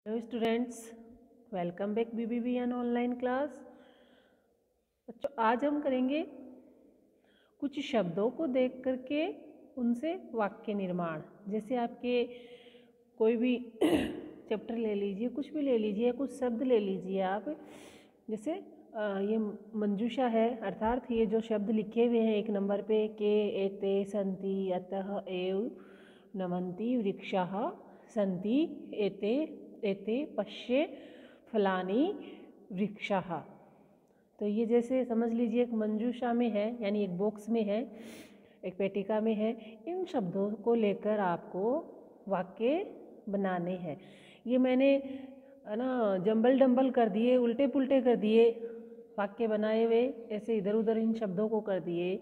Hello students, welcome back BBBN online class. बच्चों, आज हम करेंगे कुछ शब्दों को देख करके उनसे वाक्य निर्माण। जैसे आपके कोई भी चैप्टर ले लीजिए, कुछ भी ले लीजिए, कुछ शब्द ले लीजिए आप। जैसे ये मंजूषा है, अर्थात ये जो शब्द लिखे हुए हैं 1 नंबर पे, के एते सन्ति अतः एव नमन्ति वृक्षाः सन्ति एते एते पश्ये फलानि वृक्षाः। तो ये जैसे समझ लीजिए एक मंजूषा में है, यानी एक बॉक्स में है, एक पेटिका में है। इन शब्दों को लेकर आपको वाक्य बनाने हैं। ये मैंने ना जंबल डंबल कर दिए, उल्टे पुल्टे कर दिए वाक्य बनाए हुए, ऐसे इधर उधर इन शब्दों को कर दिए।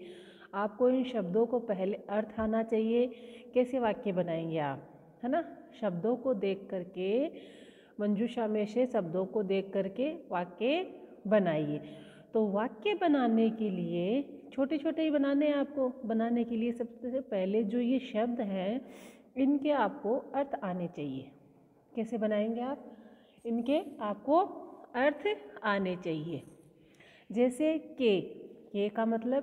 आपको इन शब्दों को पहले अर्थ आना चाहिए, कैसे वाक्य बनाएंगे आप, है ना। शब्दों को देख करके, मंजूषा में से शब्दों को देख करके वाक्य बनाइए। तो वाक्य बनाने के लिए छोटे छोटे ही बनाने हैं आपको। बनाने के लिए सबसे पहले जो ये शब्द हैं, इनके आपको अर्थ आने चाहिए। कैसे बनाएंगे आप? इनके आपको अर्थ आने चाहिए। जैसे के का मतलब,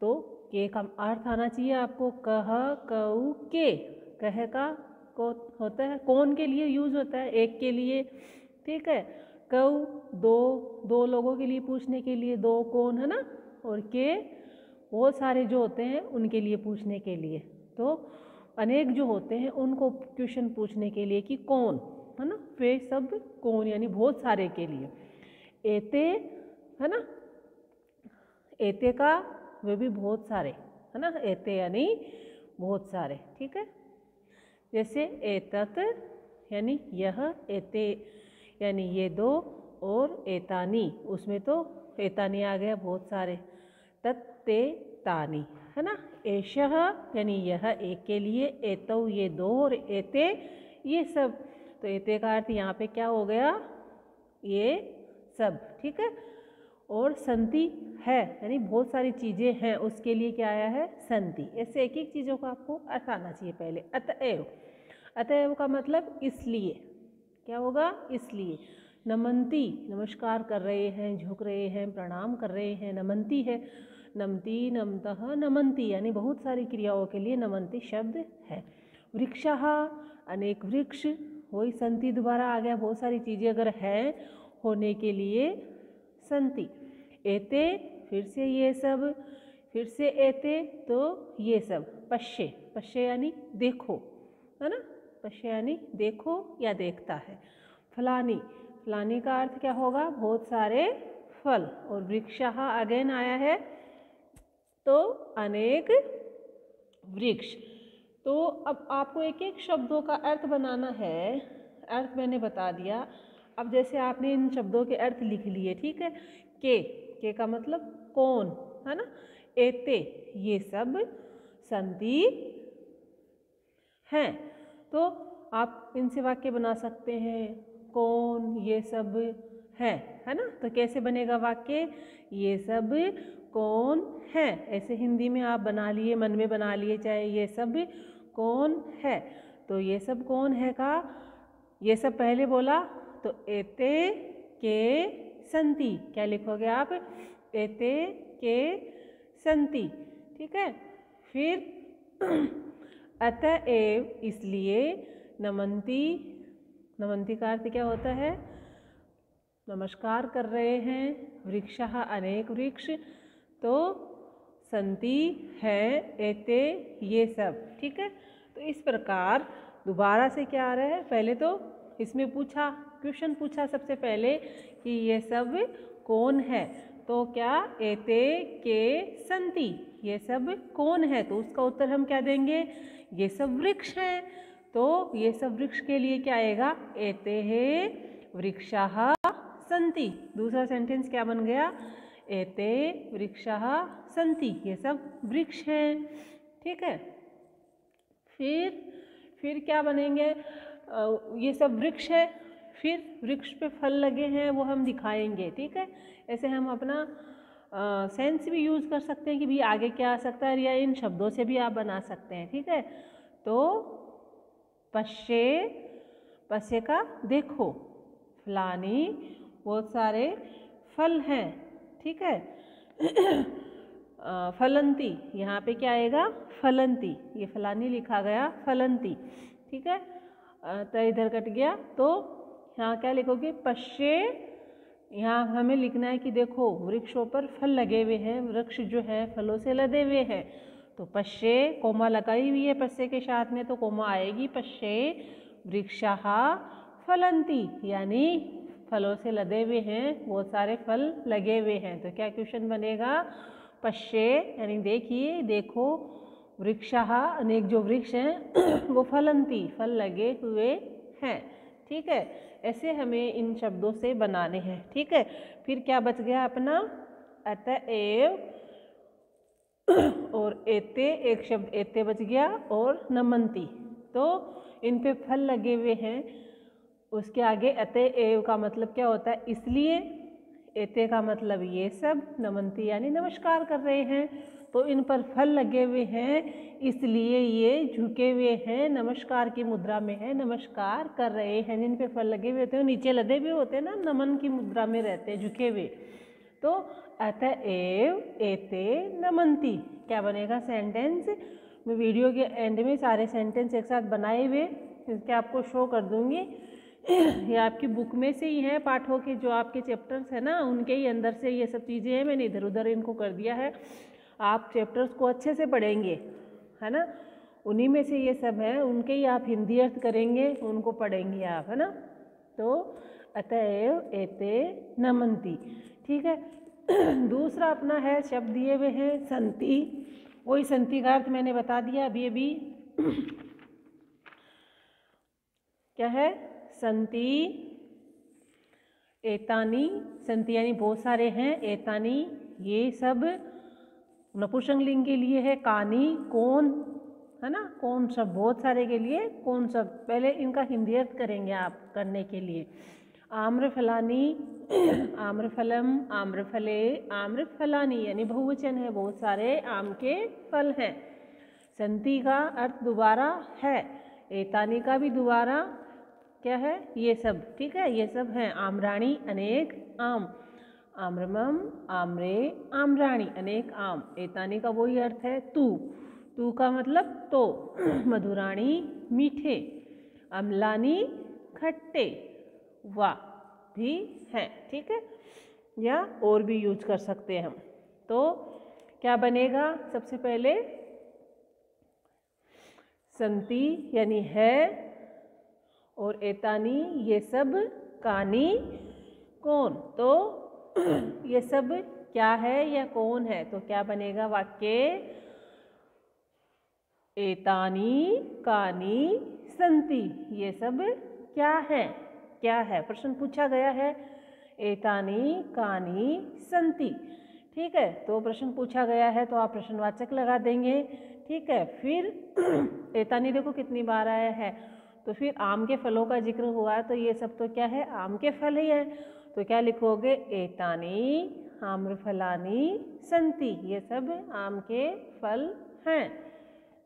तो के का अर्थ आना चाहिए आपको। कह कऊ के, कह का को होता है कौन के लिए यूज होता है, एक के लिए, ठीक है। कऊ दो लोगों के लिए पूछने के लिए, दो कौन, है ना। और के बहुत सारे जो होते हैं उनके लिए पूछने के लिए। तो अनेक जो होते हैं उनको क्वेश्चन पूछने के लिए कि कौन, है ना। वे सब कौन यानी बहुत सारे के लिए। एते, है ना, एते का वे भी बहुत सारे, है ना। एते यानी बहुत सारे, ठीक है। जैसे एतत यानी यह, एते यानी ये दो, और एतानी उसमें तो एतानी आ गया बहुत सारे। तत्ते तानी, है ना। एषः यानी यह एक के लिए, एतौ ये दो, और एते ये सब। तो एते का अर्थ यहाँ पे क्या हो गया, ये सब, ठीक है। और संति है यानी बहुत सारी चीज़ें हैं, उसके लिए क्या आया है, संति। ऐसे एक एक चीज़ों का आपको अर्थ आना चाहिए पहले। अतएव, अतएव का मतलब इसलिए, क्या होगा, इसलिए। नमन्ति नमस्कार कर रहे हैं, झुक रहे हैं, प्रणाम कर रहे हैं, नमन्ति है। नमति नमतः नमन्ति यानी बहुत सारी क्रियाओं के लिए नमन्ति शब्द है। वृक्षाः अनेक वृक्ष, वही संति दोबारा आ गया, बहुत सारी चीज़ें अगर है होने के लिए संति। एते फिर से ये सब, फिर से एते तो ये सब। पश्ये, पश्ये यानी देखो, है ना। पश्ये यानी देखो या देखता है। फलानी, फलानी का अर्थ क्या होगा, बहुत सारे फल। और वृक्षाः अगेन आया है, तो अनेक वृक्ष। तो अब आपको एक एक शब्दों का अर्थ बनाना है। अर्थ मैंने बता दिया। अब जैसे आपने इन शब्दों के अर्थ लिख लिए, ठीक है। के का मतलब कौन, है ना। एते ये सब, संति हैं। तो आप इनसे वाक्य बना सकते हैं, कौन ये सब है ना। तो कैसे बनेगा वाक्य, ये सब कौन है। ऐसे हिंदी में आप बना लिए, मन में बना लिए, चाहे ये सब कौन है। तो ये सब कौन है का, ये सब पहले बोला, तो एते के संति, क्या लिखोगे आप, एते के संति, ठीक है। फिर अतएव इसलिए, नमन्ति, नमन्ति का अर्थ क्या होता है, नमस्कार कर रहे हैं। वृक्षाः अनेक वृक्ष, तो संति है, एते ये सब, ठीक है। तो इस प्रकार दोबारा से क्या आ रहा है, पहले तो इसमें पूछा, क्वेश्चन पूछा सबसे पहले कि ये सब कौन है। तो क्या, एते के संति, ये सब कौन है। तो उसका उत्तर हम क्या देंगे, ये सब वृक्ष हैं। तो ये सब वृक्ष के लिए क्या आएगा, एते है वृक्षाः संति। दूसरा सेंटेंस क्या बन गया, एते वृक्षाः संति, ये सब वृक्ष हैं, ठीक है। फिर क्या बनेंगे, ये सब वृक्ष है, फिर वृक्ष पे फल लगे हैं वो हम दिखाएंगे, ठीक है। ऐसे हम अपना सेंस भी यूज़ कर सकते हैं कि भी आगे क्या आ सकता है, या इन शब्दों से भी आप बना सकते हैं, ठीक है। तो पश्ये पस्य का देखो, फलानी बहुत सारे फल हैं, ठीक है। फलंती, यहाँ पे क्या आएगा, फलंती, ये फलानी लिखा गया फलंती, ठीक है। तो इधर कट गया, तो यहाँ क्या लिखोगे, पश्ये। यहाँ हमें लिखना है कि देखो वृक्षों पर फल लगे हुए हैं, वृक्ष जो है फलों से लदे हुए हैं। तो पश्ये, कोमा लगाई हुई है पश्ये के साथ में, तो कोमा आएगी, पश्ये वृक्षाः फलंती, यानी फलों से लदे हुए हैं, बहुत सारे फल लगे हुए हैं। तो क्या क्वेश्चन बनेगा, पश्ये यानी देखिए, देखो, वृक्षाः अनेक जो वृक्ष हैं वो फलंती, फल लगे हुए हैं, ठीक है। ऐसे हमें इन शब्दों से बनाने हैं, ठीक है। फिर क्या बच गया अपना, अतएव और एते, एक शब्द एते बच गया, और नमंती, तो इन पे फल लगे हुए हैं। उसके आगे अतएव का मतलब क्या होता है, इसलिए, एते का मतलब ये सब, नमंती यानी नमस्कार कर रहे हैं। तो इन पर फल लगे हुए हैं, इसलिए ये झुके हुए हैं, नमस्कार की मुद्रा में है, नमस्कार कर रहे हैं। जिन पे फल लगे हुए होते हैं नीचे लदे हुए होते हैं ना, नमन की मुद्रा में रहते हैं, झुके हुए। तो अतएव एते नमंती, क्या बनेगा सेंटेंस। मैं वीडियो के एंड में सारे सेंटेंस एक साथ बनाए हुए इसके आपको शो कर दूंगी। ये आपकी बुक में से ही है, पाठों के जो आपके चैप्टर्स है ना, उनके ही अंदर से ये सब चीज़ें हैं, मैंने इधर उधर इनको कर दिया है। आप चैप्टर्स को अच्छे से पढ़ेंगे, है ना, उन्हीं में से ये सब है, उनके ही आप हिंदी अर्थ करेंगे, उनको पढ़ेंगे आप, है ना। तो अतएव एते नमंती, ठीक है। दूसरा अपना है शब्द दिए हुए हैं संति, वही संति का अर्थ मैंने बता दिया अभी क्या है, संति, एतानी, संति यानी बहुत सारे हैं, एतानी ये सब नपुंसक लिंग के लिए है, कानी कौन, है ना, कौन सब बहुत सारे के लिए कौन सब। पहले इनका हिंदी अर्थ करेंगे आप करने के लिए। आम्रफलानी, आम्रफलम, आम्रफले, आम्रफलानी यानी बहुवचन है, बहुत सारे आम के फल हैं। संति का अर्थ दोबारा है, एतानी का भी दोबारा क्या है, ये सब, ठीक है, ये सब हैं। आम्राणी अनेक आम, आम्रमम, आम्रे, आम्राणी अनेक आम। एतानी का वही अर्थ है तू, तू का मतलब तो। मधुराणी मीठे, अम्लानी खट्टे, वा भी हैं, ठीक है, या और भी यूज कर सकते हैं हम। तो क्या बनेगा, सबसे पहले संति यानी है, और एतानी ये सब, कानी कौन, तो ये सब क्या है या कौन है। तो क्या बनेगा वाक्य, एतानी कानी संति, ये सब क्या है, क्या है, प्रश्न पूछा गया है, एतानी कानी संति, ठीक है। तो प्रश्न पूछा गया है तो आप प्रश्नवाचक लगा देंगे, ठीक है। फिर एतानी देखो कितनी बार आया है, तो फिर आम के फलों का जिक्र हुआ है, तो ये सब तो क्या है, आम के फल ही है। तो क्या लिखोगे, एतानी आम्रफलानी संति, ये सब आम के फल हैं,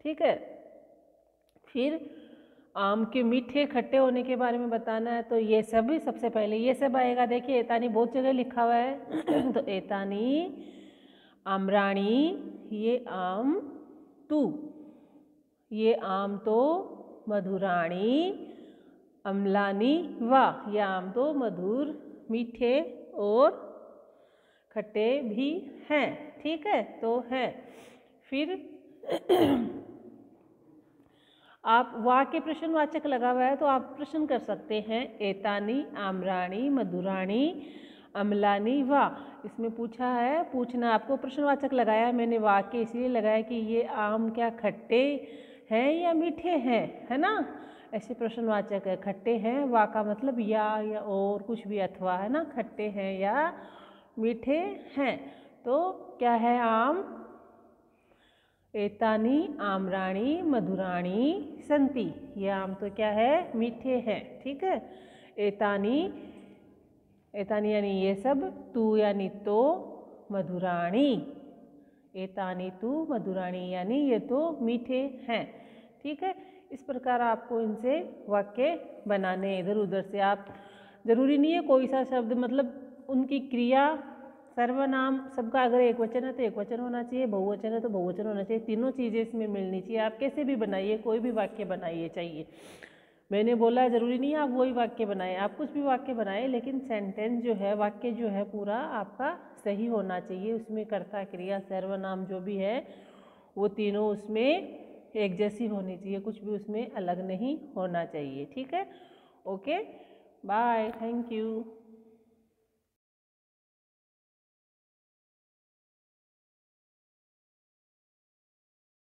ठीक है। फिर आम के मीठे खट्टे होने के बारे में बताना है, तो ये सब सबसे पहले ये सब आएगा। देखिए एतानी बहुत जगह लिखा हुआ है तो एतानी आम्राणी, ये आम, तू ये आम, तो मधुराणी, अम्लानी, वाह ये आम तो मधुर, मीठे और खट्टे भी हैं, ठीक है, तो है। फिर आप वाह के प्रश्नवाचक लगा हुआ है तो आप प्रश्न कर सकते हैं, एतानी आम्राणी मधुराणी अम्लानी वाह। इसमें पूछा है, पूछना आपको प्रश्नवाचक लगाया मैंने, वाह के इसलिए लगाया कि ये आम क्या खट्टे हैं या मीठे हैं, है ना, ऐसे प्रश्नवाचक है। खट्टे हैं, वाह का मतलब या और कुछ भी अथवा, है ना, खट्टे हैं या मीठे हैं। तो क्या है आम, एतानी आम्राणी मधुराणी संति, ये आम तो क्या है, मीठे हैं, ठीक है। एतानी, एतानी यानी ये सब, तू यानी तो, मधुराणी, एतानी तू मधुराणी यानी ये तो मीठे हैं, ठीक है। इस प्रकार आपको इनसे वाक्य बनाने, इधर उधर से। आप ज़रूरी नहीं है कोई सा शब्द, मतलब उनकी क्रिया, सर्वनाम सबका अगर एक वचन है तो एक वचन होना चाहिए, बहुवचन है तो बहुवचन होना चाहिए, तीनों चीज़ें इसमें मिलनी चाहिए। आप कैसे भी बनाइए, कोई भी वाक्य बनाइए चाहिए। मैंने बोला ज़रूरी नहीं है आप वही वाक्य बनाएं, आप कुछ भी वाक्य बनाएं, लेकिन सेंटेंस जो है, वाक्य जो है पूरा आपका सही होना चाहिए। उसमें कर्ता, क्रिया, सर्वनाम जो भी है वो तीनों उसमें एक जैसी होनी चाहिए, कुछ भी उसमें अलग नहीं होना चाहिए। ठीक है, ओके, बाय, थैंक यू।